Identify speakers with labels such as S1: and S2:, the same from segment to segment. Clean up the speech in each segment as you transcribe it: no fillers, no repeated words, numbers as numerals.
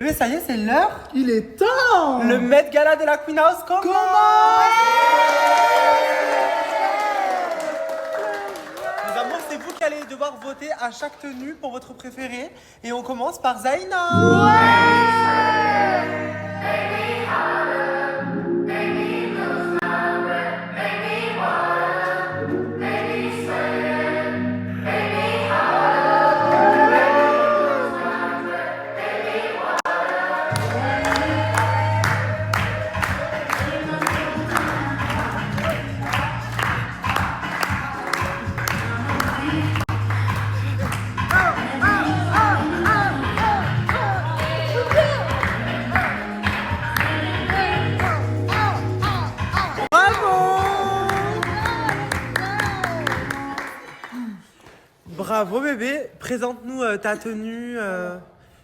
S1: Mais ça y est, c'est l'heure.
S2: Il est temps.
S1: Le Met Gala de la Queen House commence. Les amours, c'est vous qui allez devoir voter à chaque tenue pour votre préféré. Et on commence par Zaina. Bravo bébé, présente-nous ta tenue.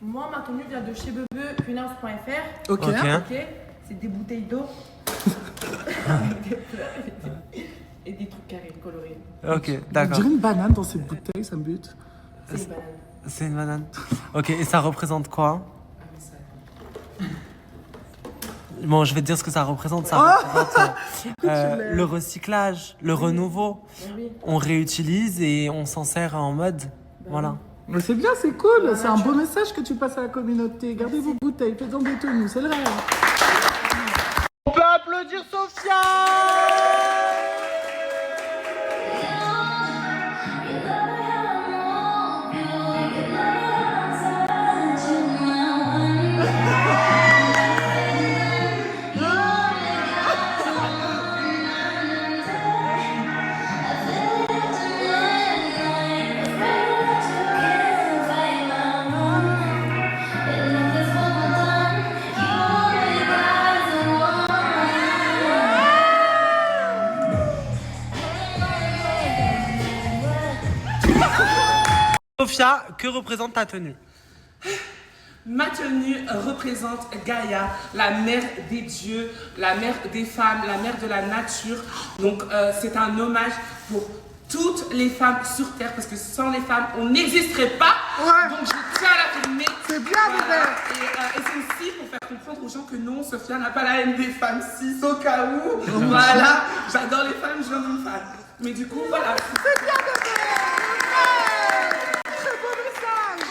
S3: Moi, ma tenue vient de chez Bebe, queenhouse.fr.
S2: Ok.
S3: C'est des bouteilles d'eau. Avec des fleurs et des trucs carrés, colorés.
S1: Ok,
S2: On
S1: d'accord.
S2: dirait une banane dans cette bouteille, ça me bute.
S3: C'est une banane.
S1: C'est une banane. Ok, et ça représente quoi? Bon, je vais te dire ce que ça représente. Ça représente le recyclage, le renouveau.
S3: Oui.
S1: On réutilise et on s'en sert en mode. Voilà.
S2: Mais c'est bien, c'est cool. C'est un beau message que tu passes à la communauté. Gardez vos bouteilles, faites-en des tenues, c'est le rêve.
S1: On peut applaudir Sophia! Sophia, que représente ta tenue?
S4: Ma tenue représente Gaïa, la mère des dieux, la mère des femmes, la mère de la nature. Donc c'est un hommage pour toutes les femmes sur Terre, parce que sans les femmes, on n'existerait pas.
S2: Ouais.
S4: Donc je tiens à la filmer.
S2: C'est bien, bébé.
S4: Et c'est aussi pour faire comprendre aux gens que non, Sophia n'a pas la haine des femmes cis, au cas où. Voilà, j'adore les femmes, je viens d'une femme. Mais du coup, voilà.
S2: C'est bien, bébé. Ouais. Très beau message.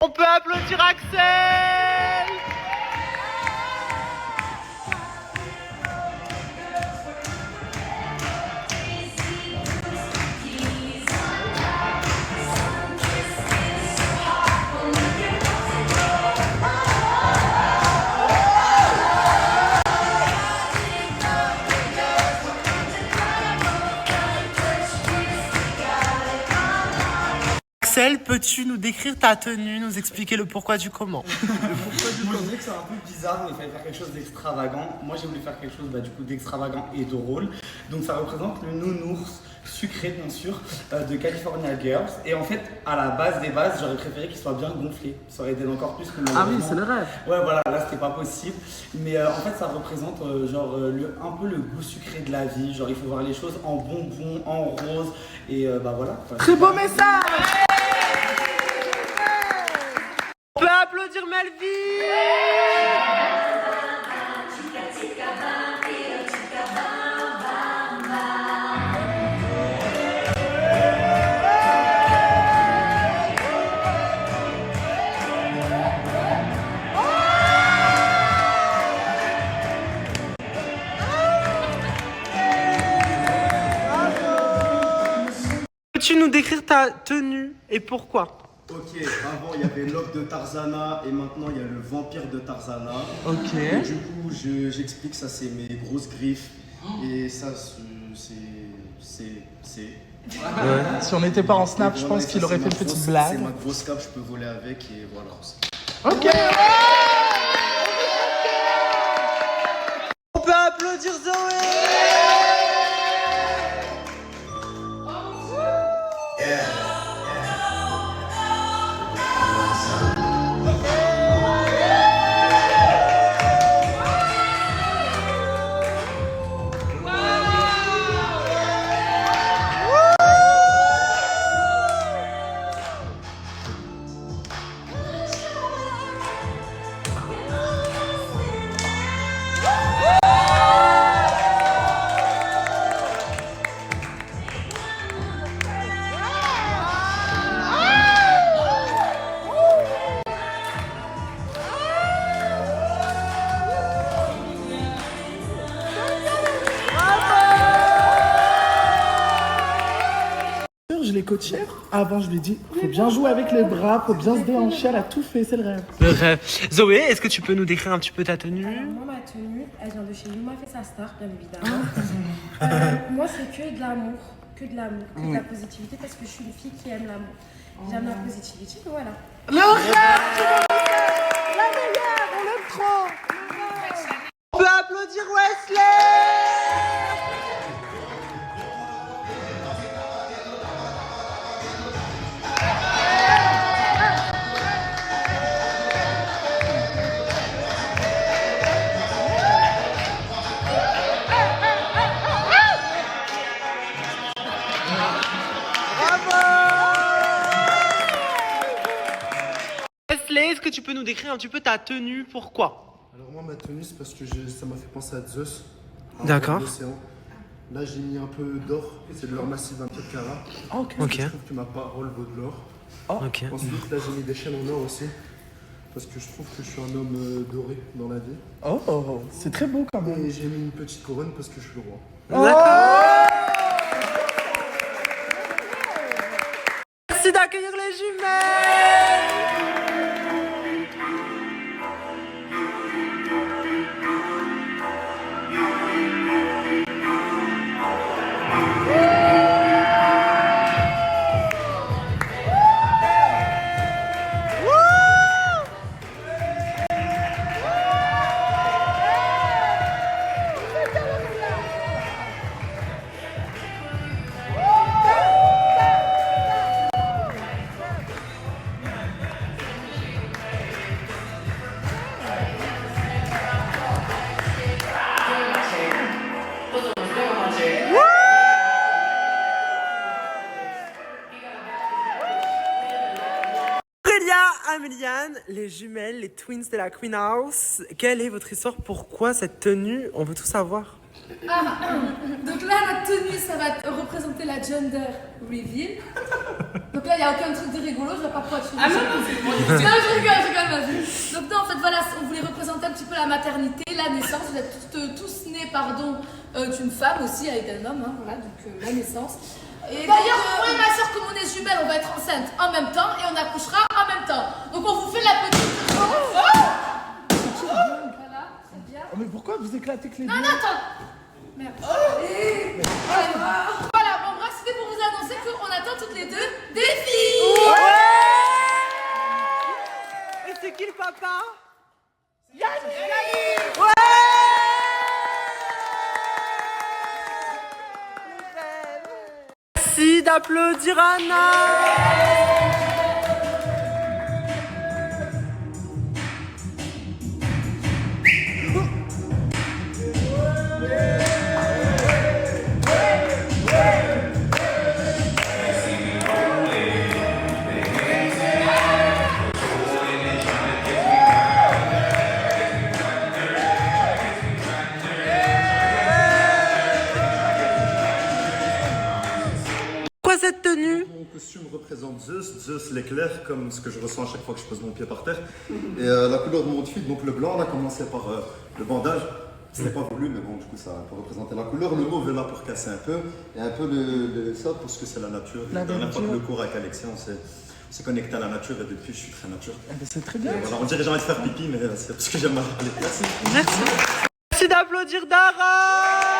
S1: On peut applaudir Axel! Axel, peux-tu nous décrire ta tenue, nous expliquer le pourquoi du comment?
S5: Moi je dirais que c'est un peu bizarre, mais il fallait faire quelque chose d'extravagant. Moi j'ai voulu faire quelque chose du coup d'extravagant et drôle. Donc ça représente le nounours sucré bien sûr de California Girls. Et en fait à la base des bases j'aurais préféré qu'il soit bien gonflé. Ça aurait été encore plus que
S2: Ah oui, c'est le rêve.
S5: Ouais voilà, là c'était pas possible. Mais en fait ça représente un peu le goût sucré de la vie. Genre il faut voir les choses en bonbons, en rose. Et voilà.
S2: Très beau message.
S1: On peut applaudir Melvin! Peux-tu nous décrire ta tenue et pourquoi?
S6: Ok, avant il y avait l'ogre de Tarzana et maintenant il y a le vampire de Tarzana.
S1: Ok.
S6: Et du coup, j'explique, ça c'est mes grosses griffes et ça c'est.
S2: Si on n'était pas en snap, je pense qu'il aurait fait une petite blague.
S6: C'est ma grosse cape, je peux voler avec et voilà.
S2: Ok.
S1: On peut applaudir Zoé!
S2: je l'ai coachée. Avant, je lui ai dit, faut bien jouer avec les bras, faut bien se déhancher. Elle a tout fait, c'est le rêve.
S1: Le rêve. Zoé, est-ce que tu peux nous décrire un petit peu ta tenue?
S3: Alors, moi, ma tenue, elle vient de chez Yuma fait sa star, bien évidemment. Moi, c'est que de l'amour, que de l'amour, que de la positivité, parce que je suis une fille qui aime l'amour. J'aime la positivité, voilà.
S2: Le rêve, tu vois, la meilleure, on l'aime trop.
S1: On peut applaudir Wesley. Wesley, est-ce que tu peux nous décrire un petit peu ta tenue? Pourquoi?
S6: Alors moi ma tenue c'est parce que ça m'a fait penser à Zeus.
S1: D'accord.
S6: L'océan. Là j'ai mis un peu d'or, c'est de l'or massif 24 carats.
S2: Ok.
S1: Ok.
S6: Je trouve que ma parole vaut de l'or.
S1: Ok.
S6: Ensuite là j'ai mis des chaînes en or aussi. Parce que je trouve que je suis un homme doré dans la vie.
S2: Oh, c'est très beau quand même.
S6: Et j'ai mis une petite couronne parce que je suis le roi.
S1: Merci d'accueillir les jumelles. Améliane, les jumelles, les twins de la Queen House, quelle est votre histoire? Pourquoi cette tenue? On veut tout savoir.
S7: Donc là, la tenue, ça va représenter la gender reveal. Donc là, il n'y a aucun truc de rigolo, je ne vois pas pourquoi tu...
S3: Ah non, non, c'est bon.
S7: Non, je rigole, vas-y. Donc non, en fait, voilà, on voulait représenter un petit peu la maternité, la naissance. Vous êtes tous nés, d'une femme aussi, avec un homme, hein, voilà, donc la naissance. Et d'ailleurs, moi et ma soeur, comme on est jumelles, on va être enceintes en même temps et on accouchera en même temps. Donc on vous fait la petite... Voilà, c'est bien.
S2: Oh, mais pourquoi vous éclatez que les
S7: Non,
S2: deux?
S7: non, attends. Merde. Voilà, bon, bref, c'était pour vous annoncer qu'on attend toutes les deux des filles.
S1: Et c'est qui le papa? Merci d'applaudir Anna. Pourquoi cette tenue?
S6: Mon costume représente Zeus l'éclair, comme ce que je ressens à chaque fois que je pose mon pied par terre. Et la couleur de mon outfit, donc le blanc, on a commencé par le bandage. Ce n'est pas voulu, mais bon, du coup, ça peut représenter la couleur. Le mauve est là pour casser un peu, et un peu ça parce que c'est la nature. La dernière fois que le cours avec Alexia, on s'est connecté à la nature, et depuis, je suis très nature.
S2: Eh ben, c'est très bien.
S6: Voilà, on dirait j'ai envie de faire pipi, mais c'est parce que j'aime mal parler. Merci.
S1: Merci. Merci d'applaudir Dara.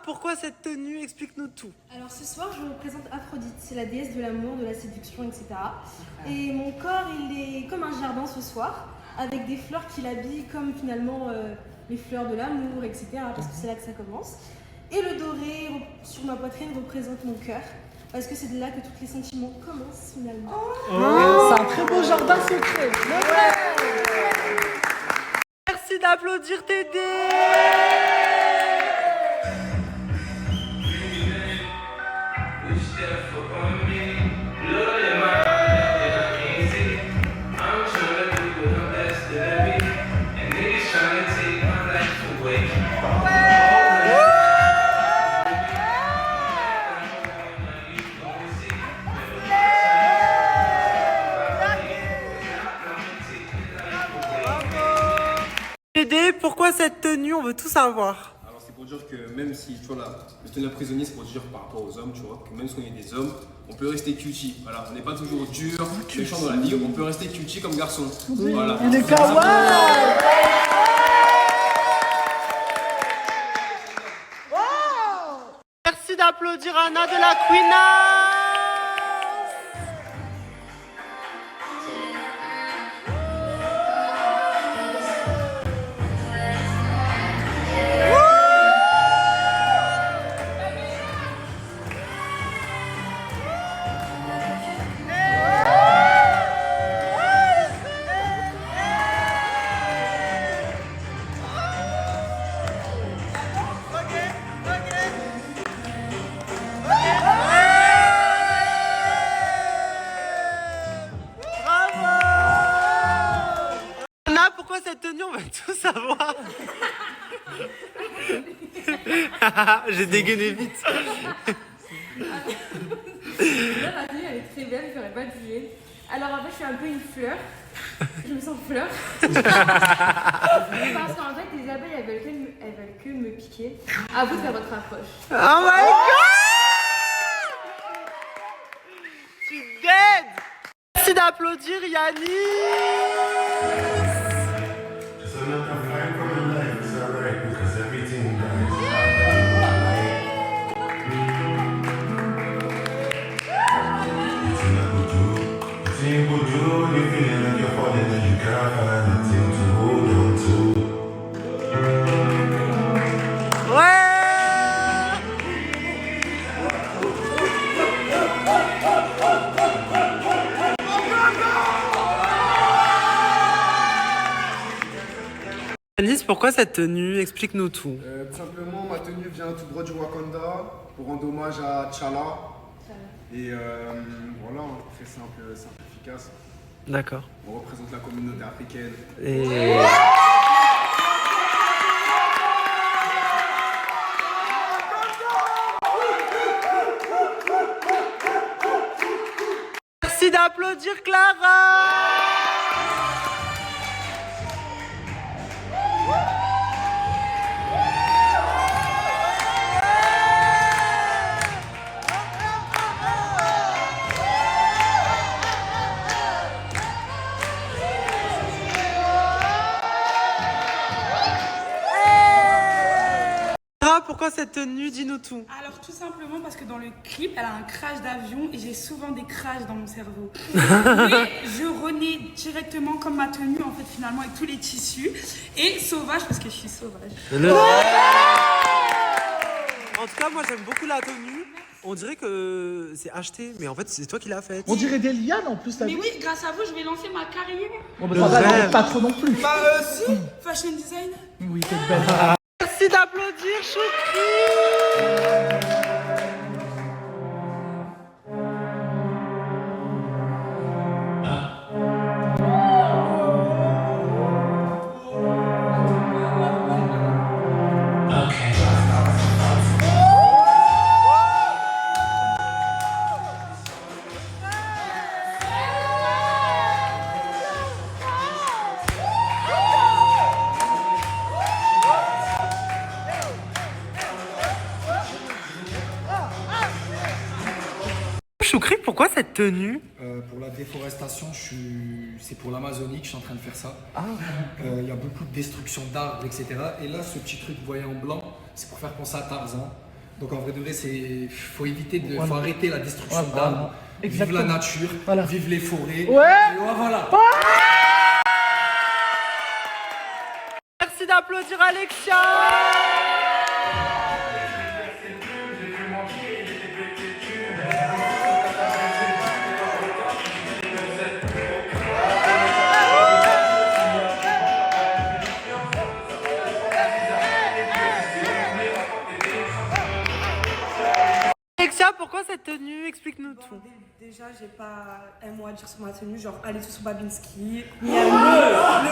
S1: Pourquoi cette tenue? Explique-nous tout.
S8: Alors ce soir, je vous présente Aphrodite, c'est la déesse de l'amour, de la séduction, etc. Et mon corps, il est comme un jardin ce soir, avec des fleurs qui l'habillent comme finalement les fleurs de l'amour, etc. Parce que c'est là que ça commence. Et le doré sur ma poitrine représente mon cœur. parce que c'est de là que tous les sentiments commencent finalement.
S2: C'est un très beau jardin secret.
S1: Merci d'applaudir Tédé. Tédé, pourquoi cette tenue? On veut tout savoir.
S9: Alors c'est pour dire que même si, tu vois, le tenue prisonnier, c'est pour dire par rapport aux hommes, tu vois, que même si on est des hommes, on peut rester cutie. Voilà, on n'est pas toujours dur, méchant dans la vie, on peut rester cutie comme garçon. Voilà.
S2: Il est kawaii.
S1: Merci d'applaudir Anna de la Queenas. Pourquoi cette tenue? On va tout savoir. J'ai dégainé vite.
S3: Là, ma tenue, elle est très belle, j'aurais pas jugé. Alors en fait, je suis un peu une fleur. Je me sens fleur. Parce qu'en fait, les abeilles, elles veulent que me piquer. À vous de faire votre approche.
S1: Oh my god! Je suis dead! Merci d'applaudir Yannis! Yanis, pourquoi cette tenue? Explique-nous tout.
S10: Tout simplement, ma tenue vient tout droit du Wakanda pour rendre hommage à T'Challa. Et voilà, très simple, efficace.
S1: D'accord.
S10: On représente la communauté africaine.
S1: Et... Merci d'applaudir Clara! Pourquoi cette tenue? Dis-nous tout.
S11: Alors tout simplement parce que dans le clip, elle a un crash d'avion et j'ai souvent des crashs dans mon cerveau. Mais je renais directement comme ma tenue en fait finalement avec tous les tissus et sauvage parce que je suis sauvage.
S1: En tout cas, moi j'aime beaucoup la tenue. On dirait que c'est acheté, mais en fait c'est toi qui l'as faite.
S2: On dirait des lianes en plus.
S11: Mais oui, grâce à vous, je vais lancer ma carrière.
S2: On ne pas trop non plus.
S11: Bah si, fashion design.
S2: Oui, t'es belle.
S1: Merci d'applaudir Choukri. Choukri, pourquoi cette tenue?
S12: Pour la déforestation, c'est pour l'Amazonie que je suis en train de faire ça. Il y a beaucoup de destruction d'arbres, etc. Et là, ce petit truc, vous voyez en blanc, c'est pour faire penser à Tarzan. Donc en vrai de vrai, faut éviter faut arrêter la destruction d'arbres. Vive la nature, vive les forêts. Voilà.
S1: Merci d'applaudir Alexia. cette tenue? Explique-nous tout.
S11: Déjà, j'ai pas un mot à dire sur ma tenue, genre aller tout sur Babinski, Miami, le Vogue,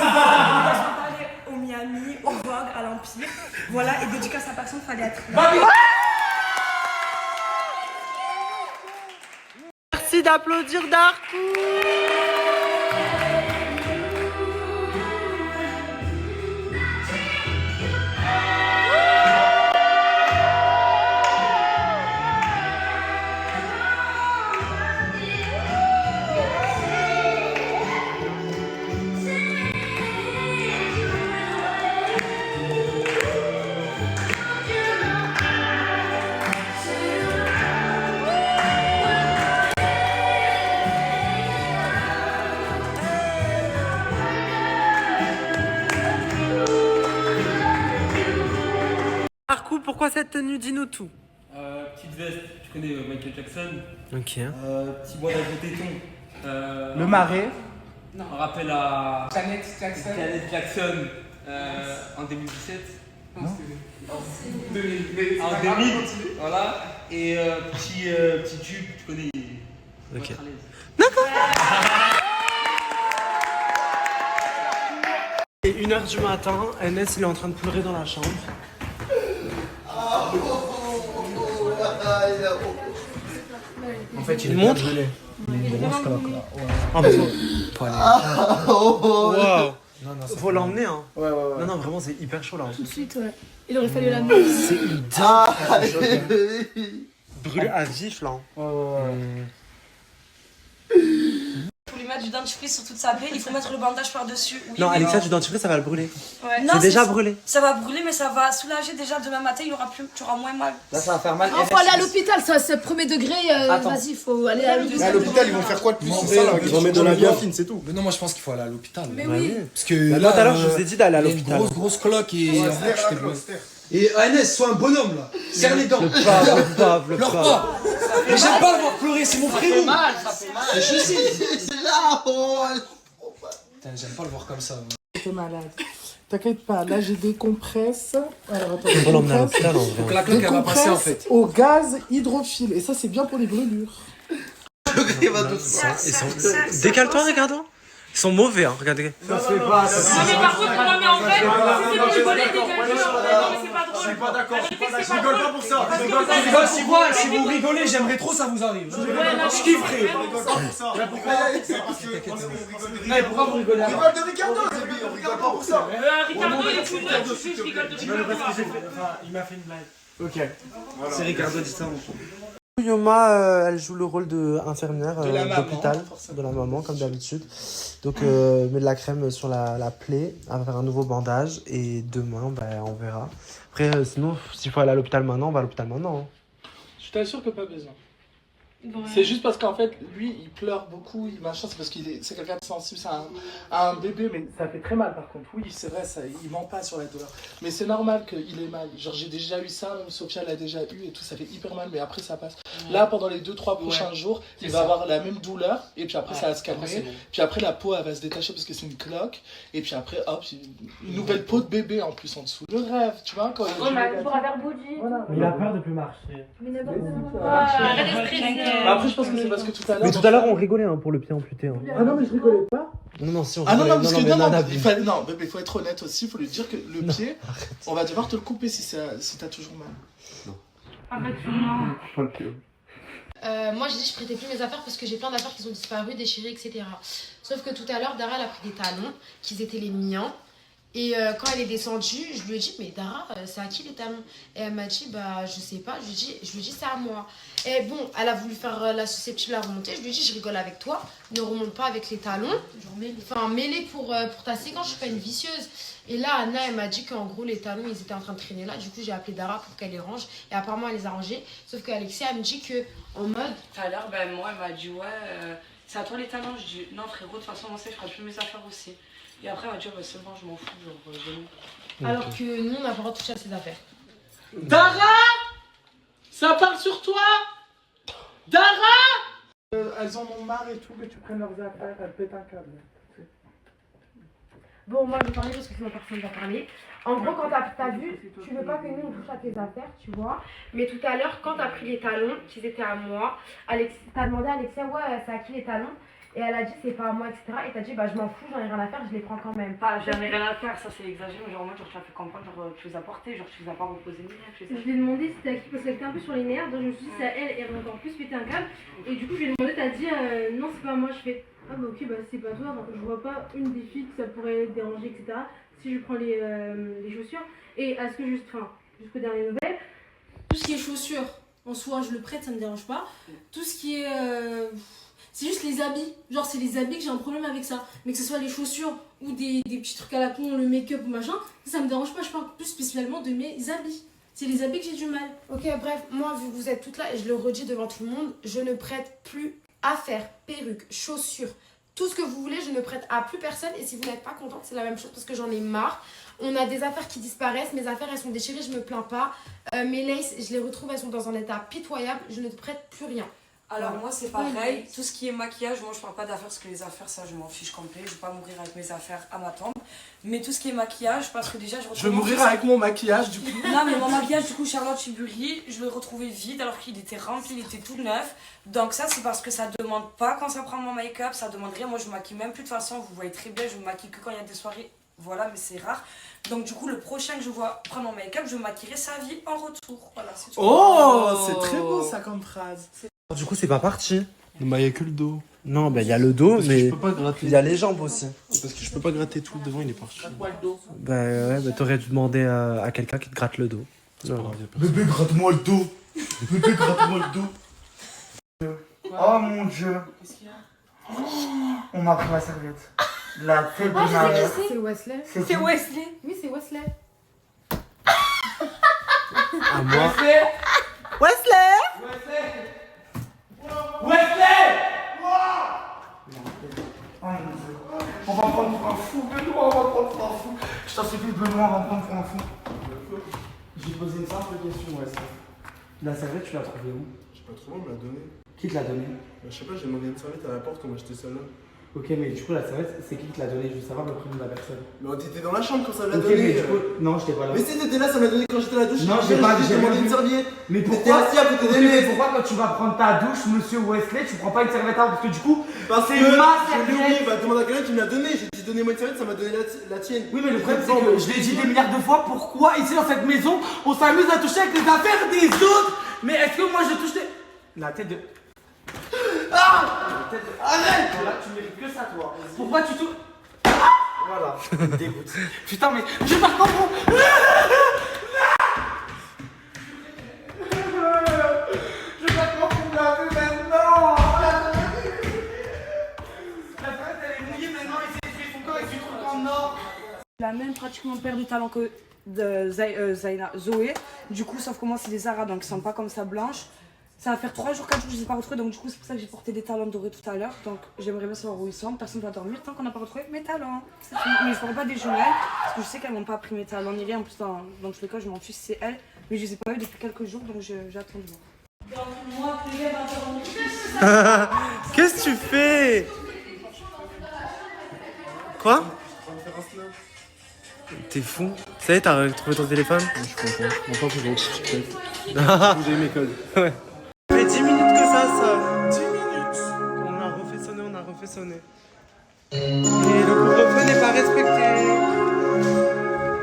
S11: aller au Miami, au Vogue, à l'Empire. Voilà, et dédicace à personne, fallait être là.
S1: Merci d'applaudir Darkou. Darkou, pourquoi cette tenue? Dis-nous tout.
S13: Petite veste, tu connais Michael Jackson.
S1: Ok.
S13: Petit bandage de téton.
S1: Le marais.
S13: Non. Un rappel à
S4: Janet Jackson.
S13: Janet Jackson en 2017.
S4: Non,
S13: En 2000, voilà. Et petit tube, tu connais.
S1: Ok.
S13: D'accord.
S1: Et 1h du matin, NS il est en train de pleurer dans la chambre.
S12: En fait,
S1: il montre.
S12: Il a une grosse cloque là.
S1: Ah, mais
S12: faut aller.
S1: Wow.
S12: Non, non,
S1: Faut l'emmener, hein.
S12: Ouais.
S1: Non, non, vraiment, c'est hyper chaud là.
S7: Tout de suite, ouais. Il aurait fallu l'amener.
S1: C'est une dingue. Brûlé à vif là.
S14: Pour lui mettre du dentifrice sur toute sa plaie, il faut mettre le bandage par-dessus. Oui,
S1: Non,
S14: mais
S1: Alexa, du dentifrice, ça va le brûler.
S14: Ouais.
S1: C'est déjà brûlé.
S14: Ça va brûler, mais ça va soulager déjà demain matin, tu auras moins mal.
S5: Là, ça va faire mal.
S7: Il faut aller à l'hôpital, ça c'est premier degré. Vas-y, il faut aller à l'hôpital.
S10: Mais à l'hôpital, ils vont faire quoi de plus? C'est ça, là, ils vont mettre de la biafine, c'est tout.
S12: Mais non, moi je pense qu'il faut aller à l'hôpital.
S7: Mais oui.
S12: Parce que
S1: Bah, tout à l'heure, je vous ai dit d'aller à l'hôpital.
S12: Une grosse cloque et.
S10: Ouais,
S12: en fait,
S10: serre la
S12: j'étais
S10: cloque,
S12: bleu.
S10: serre.
S12: Et ANS, sois un bonhomme là. Serre les dents.
S1: Le pauvre.
S12: Pleure pas. Mais j'aime pas le voir pleurer, c'est mon frérot.
S5: Ça fait mal.
S12: Mais je sais.
S5: C'est là,
S12: Putain, j'aime pas le voir comme ça.
S2: T'es malade. T'inquiète pas, là j'ai des compresses. Alors attends,
S1: On va l'emmener à l'hôpital en vrai.
S12: Donc la cloque
S2: des
S12: elle va passer en
S2: compresses
S12: fait.
S2: au gaz hydrophile. Et ça c'est bien pour les brûlures.
S1: Ils sont... Décale-toi, Ricardo. Ils sont mauvais, hein, regardez.
S5: Ça se fait pas.
S11: Non, mais par contre, non, mais en vrai, si c'est pour rigoler, dégagez. Non, mais c'est pas drôle.
S10: Je suis pas d'accord.
S11: Je rigole pas pour ça.
S12: Si vous rigolez, j'aimerais trop ça vous arrive. Je kifferais.
S10: Pourquoi vous rigolez? On rigole de Ricardo, on rigole pas pour ça.
S11: Ricardo, il est tout neuf, tu sais, je rigole de Ricardo.
S1: Il m'a fait une blague. Ok. C'est Ricardo dit ça. Yoma, elle joue le rôle d'infirmière d'hôpital, de la maman comme d'habitude. Donc met de la crème sur la plaie, elle va faire un nouveau bandage et demain on verra. Après sinon s'il faut aller à l'hôpital maintenant, on va à l'hôpital maintenant. Hein.
S2: Je t'assure que pas besoin. C'est juste parce qu'en fait, lui, il pleure beaucoup, il machin, c'est parce c'est quelqu'un de sensible, c'est un bébé, mais ça fait très mal par contre. Oui, c'est vrai, il ment pas sur la douleur. Mais c'est normal qu'il ait mal. Genre, j'ai déjà eu ça, même Sophia l'a déjà eu et tout, ça fait hyper mal, mais après ça passe. Ouais. Là, pendant les 2-3 prochains jours, il va avoir la même douleur, et puis après ça va se calmer. Bon. Puis après, la peau, elle va se détacher parce que c'est une cloque, et puis après, hop, une nouvelle peau de bébé en plus en dessous. Le rêve, tu vois, quand
S3: pour avoir bougie.
S2: Voilà.
S1: Il a peur de plus marcher.
S3: Mais n'importe quoi. Arrête de stresser.
S2: Après, je pense que c'est parce que tout à l'heure.
S1: Mais tout à l'heure, on rigolait hein, pour le pied amputé. Hein.
S2: Ah non, mais je rigolais pas.
S1: Non, si on
S2: rigolait.
S1: Ah non,
S2: parce que non, mais il faut être honnête aussi. Il faut lui dire que le pied, on va devoir te le couper si t'as toujours mal.
S11: Non. Arrête-moi.
S3: Moi, j'ai dit je prêtais plus mes affaires parce que j'ai plein d'affaires qui ont disparu, déchirées, etc. Sauf que tout à l'heure, Dara, elle a pris des talons, qui étaient les miens. Et quand elle est descendue, je lui ai dit, mais Dara, c'est à qui les talons? Et elle m'a dit, bah, je sais pas. Je lui ai dit, c'est à moi. Et bon, elle a voulu faire la susceptible à remonter. Je lui ai dit, je rigole avec toi, ne remonte pas avec les talons. Enfin, mets-les pour ta séquence, je suis pas une vicieuse. Et là, Anna, elle m'a dit qu'en gros, les talons, ils étaient en train de traîner là. Du coup, j'ai appelé Dara pour qu'elle les range. Et apparemment, elle les a rangés. Sauf qu'Alexia, elle me dit que, en mode.
S14: Tout à l'heure, ben, moi, elle m'a dit, ouais, c'est à toi les talons. Je dis, non, frérot, de toute façon, moi, je ferai plus mes affaires aussi. Et après, elle m'a dit, bah, c'est bon, je m'en fous, genre, j'ai
S3: Alors que nous, on n'a pas le droit de toucher à ses affaires.
S2: Dara, ça parle sur toi. Dara, elles en ont marre et tout, que tu prennes leurs affaires, elles pètent un câble.
S3: Bon, moi je vais parler parce que sinon personne ne va parler. En gros, quand t'as vu, tu veux pas que nous on touche à tes affaires, tu vois. Mais tout à l'heure, quand t'as pris les talons, qu'ils étaient à moi, t'as demandé à Alexia, ouais, c'est à qui les talons? Et elle a dit, c'est pas à moi, etc. Et t'as dit, bah je m'en fous, j'en ai rien à faire, je les prends quand même.
S14: J'en ai rien à faire, ça c'est exagéré. Genre, moi, genre, tu as fait comprendre, genre, tu les as portés, genre, tu les as pas reposés ni rien.
S8: Je lui ai demandé si c'était à qui, parce qu'elle était un peu sur les nerfs, donc je me suis dit c'est à elle, et elle a encore plus pété un câble. Et du coup, je lui ai demandé, t'as dit, non, c'est pas à moi. Je fais, ah bah ok, bah c'est pas toi, donc je vois pas une des filles que ça pourrait déranger, etc. Si je prends les chaussures. Et à ce que jusqu'aux dernières nouvelles, tout ce qui est chaussures, en soi, je le prête, ça me dérange pas. Tout ce qui est. C'est juste les habits. Genre, c'est les habits que j'ai un problème avec ça. Mais que ce soit les chaussures ou des petits trucs à la con, le make-up ou machin, ça me dérange pas. Je parle plus spécialement de mes habits. C'est les habits que j'ai du mal.
S3: Ok, bref, moi, vu que vous êtes toutes là, et je le redis devant tout le monde, je ne prête plus affaires, perruques, chaussures, tout ce que vous voulez, je ne prête à plus personne. Et si vous n'êtes pas contente, c'est la même chose parce que j'en ai marre. On a des affaires qui disparaissent, mes affaires elles sont déchirées, je me plains pas. Mes laces, je les retrouve, elles sont dans un état pitoyable, je ne te prête plus rien.
S14: Alors moi c'est pareil, tout ce qui est maquillage, moi je parle pas d'affaires parce que les affaires ça je m'en fiche complet, je vais pas mourir avec mes affaires à ma tombe. Mais tout ce qui est maquillage, parce que déjà
S2: je vais mourir avec mon maquillage du coup.
S14: Non mais mon maquillage du coup Charlotte Tilbury, je l'ai retrouvé vide alors qu'il était rempli, il était tout neuf. Donc ça c'est parce que ça demande pas quand ça prend mon make-up, ça demande rien, moi je me maquille même plus de toute façon, vous voyez très bien, je me maquille que quand il y a des soirées. Voilà, mais c'est rare. Donc du coup, le prochain que je vois prendre mon make-up, je me maquillerai sa vie en retour. Voilà, c'est tout.
S2: Oh, c'est très beau ça comme phrase.
S1: Du coup, c'est pas parti.
S10: Bah, il y a que le dos.
S1: Non, bah il y a le dos,
S10: parce
S1: mais
S10: je peux pas gratter.
S1: il y a les jambes aussi.
S10: Parce que je peux pas gratter tout le devant, il est parti.
S1: Bah ouais, bah t'aurais dû demander à quelqu'un qui te gratte le dos.
S5: Bébé, gratte-moi le dos. Bébé, gratte-moi le dos. Oh mon dieu.
S14: Qu'est-ce qu'il y a?
S5: On m'a pris ma serviette. La tête de ma mère.
S3: C'est Wesley.
S14: C'est Wesley.
S3: Oui, c'est Wesley.
S1: À moi.
S3: Wesley.
S5: Oh mon dieu. On va prendre pour un fou, Benoît, on va prendre pour un fou. Je t'en supplie, Benoît, on va prendre pour un fou. J'ai posé une simple question, Wesley. La serviette, tu l'as trouvée où?
S10: Je sais pas trop, on me l'a donné.
S5: Qui te l'a donnée?
S10: Bah, je sais pas, j'ai demandé une serviette à la porte, on m'a acheté celle-là.
S5: Ok, mais du coup, la serviette, c'est qui te l'a donnée? Je veux savoir le prénom de la personne.
S10: Mais t'étais dans la chambre quand ça me l'a
S5: Ok,
S10: donné.
S5: mais du coup, non, j'étais pas là.
S10: Mais si t'étais là, ça me l'a donné quand j'étais à la douche.
S5: Non, j'ai
S10: demandé une serviette.
S5: Mais
S10: T'étais
S5: pourquoi,
S10: assis à côté des
S5: mais
S10: mecs.
S5: pourquoi quand tu vas prendre ta douche, monsieur Wesley, tu prends pas une serviette avant? Parce que du coup,
S10: Parce que
S5: c'est ma
S10: je l'ai oublié,
S5: serviette.
S10: bah demande à quelqu'un qui me l'a donné. J'ai dit donnez-moi une serviette, ça m'a donné la tienne.
S5: Oui, mais le problème, c'est que je l'ai dit des milliards de fois, pourquoi ici dans cette maison, on s'amuse à toucher avec les affaires des autres? Mais est-ce que moi je touche des. La tête de. Ah! La tête de. Arrête! Voilà, tu mérites que ça, toi. Pourquoi tu touches. Voilà, ça me dégoûte. Putain, mais je vais pas comprendre. Je vais pas comprendre la vue maintenant. La tête, elle est mouillée maintenant, il s'est fait son corps avec du truc en or.
S14: La même pratiquement paire de talons que Zoé. Du coup, sauf que moi, c'est des Zara, donc ils sont pas comme ça blanches. Ça va faire 3 jours, 4 jours que je les ai pas retrouvés, donc du coup, c'est pour ça que j'ai porté des talons dorés tout à l'heure. Donc j'aimerais bien savoir où ils sont. Personne ne va dormir tant qu'on n'a pas retrouvé mes talons. Mais je ne ferai pas des jumelles, parce que je sais qu'elles m'ont pas pris mes talons ni rien. En plus, dans tous les cas, je m'en fiche, c'est elles. Mais je les ai pas eu depuis quelques jours, donc j'attends de voir. Donc, moi,
S1: Qu'est-ce que tu fais? Quoi? T'es fou? Ça y est, t'as retrouvé ton téléphone?
S10: Je suis content. Je comprends que j'ai reçu TikTok.
S1: Vous
S10: avez mes codes.
S1: Ouais. Ça fait 10 minutes que ça. 10 minutes. On a refait sonner. Et le couvre-feu n'est pas respecté.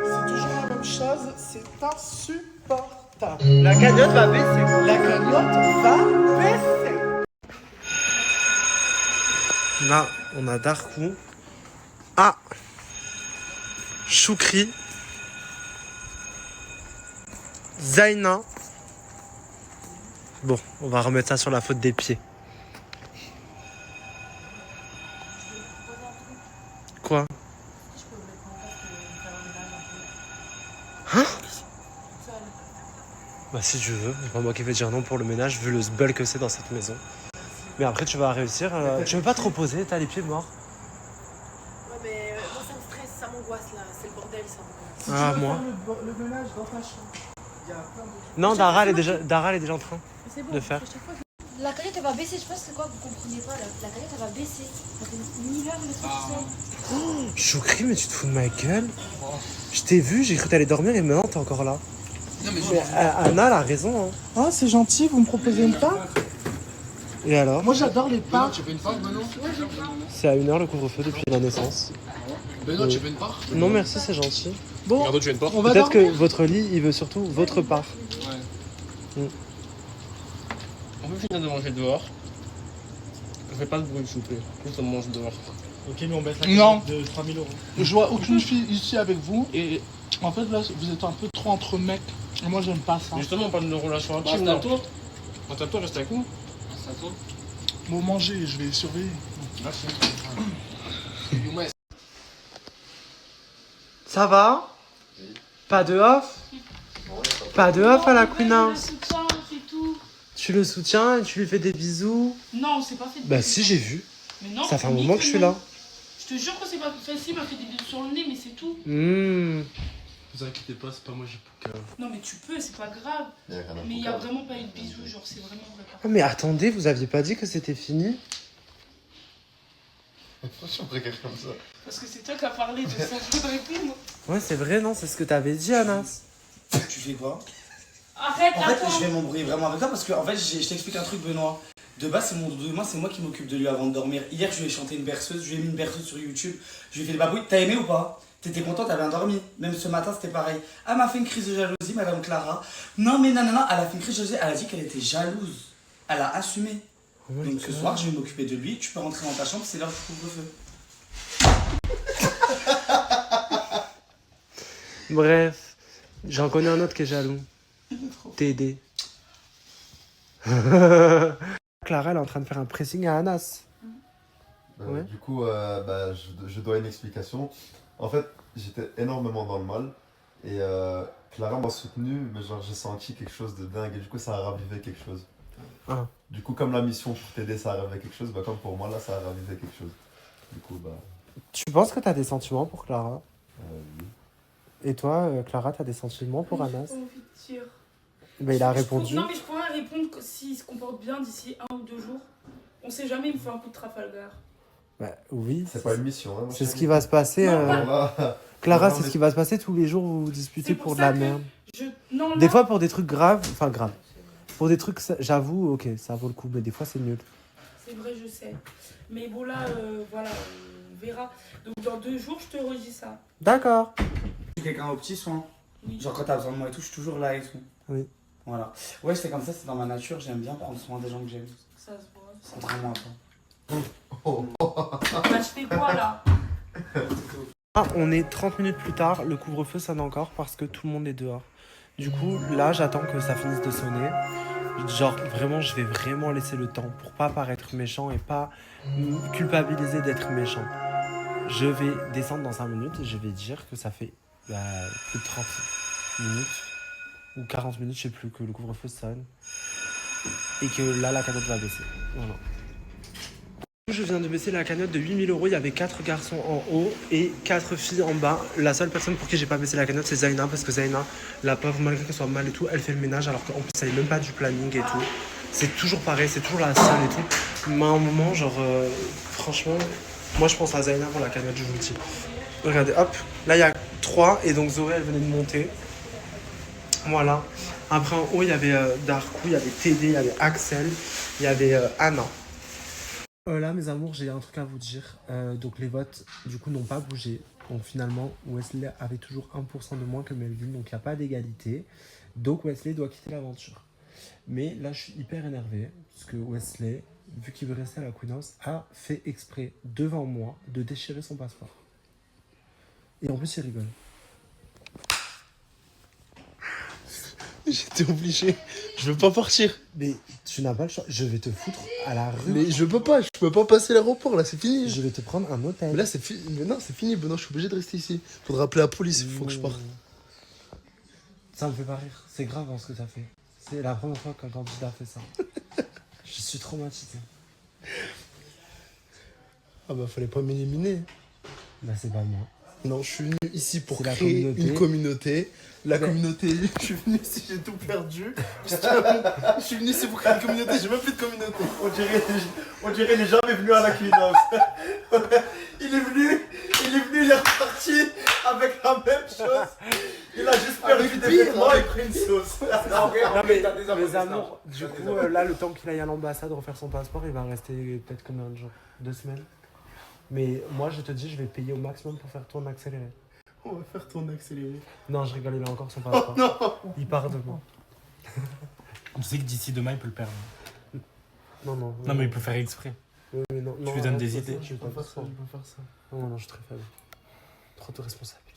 S2: C'est toujours la même chose, c'est insupportable.
S1: La cagnotte va baisser.
S2: La cagnotte va baisser.
S1: Là, on a Darkou. Ah, Choukri. Zaina. Bon, on va remettre ça sur la faute des pieds. Quoi? Hein? Bah si tu veux, c'est pas moi qui vais dire non pour le ménage vu le sbul que c'est dans cette maison. Mais après tu vas réussir, tu veux pas te reposer, t'as les pieds morts.
S15: Ouais mais moi ça me stresse, ça m'angoisse là, c'est le bordel ça.
S2: Si
S1: Ah,
S2: tu veux
S1: moi.
S2: faire le ménage dans ta chambre, il y a plein de trucs.
S1: Non, Dara elle est déjà en train
S15: C'est bon,
S1: de faire.
S15: à chaque fois,
S7: La cagnotte elle va baisser, je pense que c'est quoi vous comprenez pas, la cagnotte elle va baisser. Ça fait 1000 heures le truc ça.
S1: Oh, Choukri, mais tu te fous de ma gueule. Je t'ai vu, j'ai cru que t'allais dormir et maintenant t'es encore là.
S2: Non, mais
S1: Anna elle a raison. Hein.
S2: Ah, c'est gentil, vous me proposez une part?
S1: Et alors?
S2: Moi j'adore les parts.
S9: Tu veux une part, Benoît?
S1: C'est à 1h le couvre-feu depuis la naissance.
S9: Benoît, tu veux une part?
S1: Non merci, c'est gentil.
S2: Bon,
S9: Regarde, tu veux une part?
S1: Peut-être que votre lit, il veut surtout votre part.
S9: Ouais. On peut finir de manger dehors. Fais pas de bruit, s'il vous plaît. Juste on mange dehors.
S16: Ok, mais on baisse la
S2: Non.
S16: de 3000 €.
S2: Je vois aucune fille ici avec vous et en fait là vous êtes un peu trop entre mecs. Et moi j'aime pas ça.
S9: Justement, on parle de relation intime.
S2: Bah,
S9: Reste à toi. Reste à toi, reste avec nous. Reste à toi.
S2: Bon, manger, je vais surveiller.
S9: Merci.
S1: Ça va? Pas de off? Pas de off à la Queen.
S11: Le soutien, c'est tout.
S1: Tu le soutiens et tu lui fais des bisous?
S11: Non, on s'est pas fait de
S1: Bah
S11: bisous.
S1: si, j'ai vu.
S11: Mais non,
S1: Ça fait un
S11: ni
S1: moment que je suis
S11: non.
S1: là.
S11: Je te jure que c'est pas facile, il m'a fait des bisous sur le nez, mais c'est tout.
S16: Vous inquiétez pas, c'est pas moi, j'ai pour que.
S11: Non, mais tu peux, c'est pas grave. Mais il y a vraiment pas eu de bisous, genre c'est vraiment vrai.
S1: Ah mais attendez, vous aviez pas dit que c'était fini?
S6: Pourquoi tu me regardes comme ça?
S11: Parce que c'est toi qui as parlé de ça, je dois répondre.
S1: Ouais, c'est vrai, non? C'est ce que t'avais dit, Anas.
S5: Tu fais quoi?
S11: Arrête,
S5: En fait,
S11: attends.
S5: je vais m'embrouiller vraiment avec toi parce que en fait, je t'explique un truc, Benoît. De base, c'est moi qui m'occupe de lui avant de dormir. Hier, je lui ai chanté une berceuse, je lui ai mis une berceuse sur YouTube, je lui ai fait des babouilles. T'as aimé ou pas? T'étais content, t'as bien dormi. Même ce matin, c'était pareil. Ah, elle m'a fait une crise de jalousie, Madame Clara. Non, mais non, elle a fait une crise de jalousie, elle a dit qu'elle était jalouse. Elle a assumé. Donc ce soir, je vais m'occuper de lui. Tu peux rentrer dans ta chambre, c'est l'heure du couvre-feu.
S1: Bref, j'en connais un autre qui est jaloux. TD. Clara, elle est en train de faire un pressing à Anas. Ouais.
S6: Du coup, je dois une explication. En fait, j'étais énormément dans le mal et Clara m'a soutenu, mais genre j'ai senti quelque chose de dingue et du coup ça a ravivé quelque chose.
S1: Ah.
S6: Du coup, comme la mission pour t'aider ça a ravivé quelque chose, bah comme pour moi là ça a ravivé quelque chose. Du coup, bah.
S1: Tu penses que t'as des sentiments pour Clara?
S6: Oui.
S1: Et toi, Clara, t'as des sentiments pour Anas?
S11: J'ai pas envie de dire.
S1: Bah, il a répondu.
S11: Non, mais je pourrais répondre que s'il se comporte bien d'ici 1 ou 2 jours. On sait jamais, il me fait un coup de Trafalgar.
S1: Bah oui.
S6: C'est pas une mission. Hein,
S1: c'est ce qui va se passer. Clara,
S6: Non,
S1: c'est
S6: mais-
S1: ce qui va se passer tous les jours où vous vous disputez pour de la merde.
S11: Non,
S1: Des
S11: là-
S1: fois pour des trucs graves, enfin graves. Pour des trucs, j'avoue, ok, ça vaut le coup, mais des fois c'est nul.
S11: C'est vrai, je sais. Mais bon, là, voilà, on verra. Donc, dans 2 jours, je te redis ça.
S1: D'accord.
S5: Je suis quelqu'un aux petits soins. Genre quand t'as besoin de moi et tout, je suis toujours là et tout.
S1: Oui.
S5: Voilà. Ouais, c'est comme ça, c'est dans ma nature, j'aime bien prendre soin des gens que j'aime.
S11: Ça se voit.
S5: Contrairement à toi.
S11: Bah, je fais quoi, là?
S1: Ah, on est 30 minutes plus tard, le couvre-feu sonne encore parce que tout le monde est dehors. Du coup, là, j'attends que ça finisse de sonner. Genre, vraiment, je vais vraiment laisser le temps pour pas paraître méchant et pas me culpabiliser d'être méchant. Je vais descendre dans 5 minutes et je vais dire que ça fait plus de 30 minutes ou 40 minutes, je sais plus, que le couvre-feu sonne. Et que là, la cagnotte va baisser. Voilà. Je viens de baisser la cagnotte de 8000 €. Il y avait 4 garçons en haut et 4 filles en bas. La seule personne pour qui j'ai pas baissé la cagnotte, c'est Zaina. Parce que Zaina, la pauvre, malgré qu'elle soit mal et tout, elle fait le ménage. Alors qu'en plus, elle est même pas du planning et tout. C'est toujours pareil, c'est toujours la seule et tout. Mais à un moment, genre, franchement, moi je pense à Zaina pour la cagnotte, je vous le dis. Regardez, hop, là il y a 3 et donc Zoé, elle venait de monter. Voilà. Après en haut, il y avait Darkou, il y avait TD, il y avait Axel, il y avait Anna. Là, mes amours, j'ai un truc à vous dire. Donc, les votes, du coup, n'ont pas bougé. Donc, finalement, Wesley avait toujours 1% de moins que Melvin. Donc, il n'y a pas d'égalité. Donc, Wesley doit quitter l'aventure. Mais là, je suis hyper énervé. Parce que Wesley, vu qu'il veut rester à la Queen House, a fait exprès, devant moi, de déchirer son passeport. Et en plus, il rigole.
S10: J'étais obligé. Je veux pas partir.
S1: Mais tu n'as pas le choix. Je vais te foutre à la rue.
S10: Mais je peux pas passer l'aéroport là, c'est fini.
S1: Je vais te prendre un hôtel.
S10: Mais là, c'est fini. Mais non, c'est fini, Benoît, je suis obligé de rester ici. Faudra appeler la police, il faut que je parte.
S1: Ça me fait pas rire. C'est grave hein, ce que t'as fait. C'est la première fois qu'un candidat fait ça. Je suis traumatisé.
S10: Ah bah, fallait pas m'éliminer.
S1: Bah, c'est pas moi. Non, je suis venu ici pour
S17: la
S1: créer
S17: communauté.
S1: une communauté. La
S17: Mais-
S1: communauté, je suis venu ici, j'ai tout perdu. Je suis venu ici pour créer une communauté, j'ai même plus de communauté.
S6: On dirait il est jamais venu à la Clean House. il est venu, il est reparti avec la même chose. Il a juste perdu des vêtements et pris une sauce.
S1: Non mais mes amours, du coup là le temps qu'il aille à l'ambassade refaire son passeport, il va rester peut-être combien de jours? 2 semaines. Mais moi je te dis, je vais payer au maximum pour faire tourner accéléré.
S6: On va faire tourner accéléré.
S1: Non, je rigole, il a encore son passeport.
S6: Oh non.
S1: Il part demain.
S17: Tu sais que d'ici demain, il peut le perdre.
S1: Non.
S17: Non, mais il peut faire exprès.
S1: Oui, non.
S17: Tu lui donnes des
S1: arrête,
S17: idées.
S1: Je vais pas faire ça. Non, je suis très faible. Trop de responsabilité.